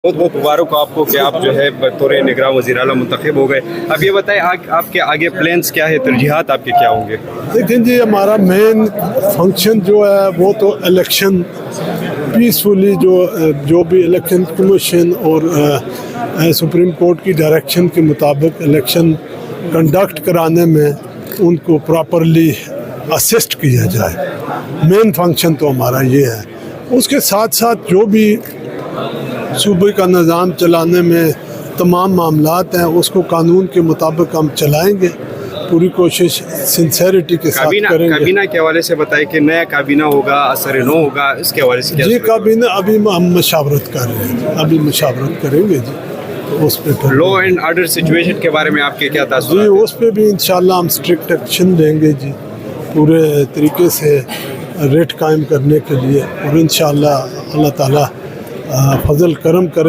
بہت بہت مبارک ہو آپ کو کہ آپ جو ہے بطور نگراں وزیر اعلیٰ منتخب ہو گئے. اب یہ بتائیں آپ کے آگے پلانس کیا ہے, ترجیحات آپ کے کیا ہوں گے؟ دیکھیں جی, ہمارا مین فنکشن جو ہے وہ تو الیکشن پیسفلی جو بھی الیکشن کمیشن اور سپریم کورٹ کی ڈائریکشن کے مطابق الیکشن کنڈکٹ کرانے میں ان کو پراپرلی اسسٹ کیا جائے. مین فنکشن تو ہمارا یہ ہے. اس کے ساتھ ساتھ جو بھی صوبے کا نظام چلانے میں تمام معاملات ہیں اس کو قانون کے مطابق ہم چلائیں گے. پوری کوشش سنسیریٹی کے ساتھ کریں گے. کابینہ کے حوالے سے بتائیں کہ نیا کابینہ ہوگا, اثر نو ہوگا, اس کے حوالے سے کیا؟ جی کابینہ ابھی ہم مشاورت کر رہے ہیں, ابھی مشاورت کریں گے جی. اس پہ لا اینڈ آرڈر سچویشن کے بارے میں آپ کے کیا تاثرات ہیں؟ جی اس پہ بھی انشاءاللہ ہم اسٹرکٹ ایکشن لیں گے جی, پورے طریقے سے ریٹ قائم کرنے کے لیے. اور انشاءاللہ اللہ تعالیٰ فضل کرم کرے.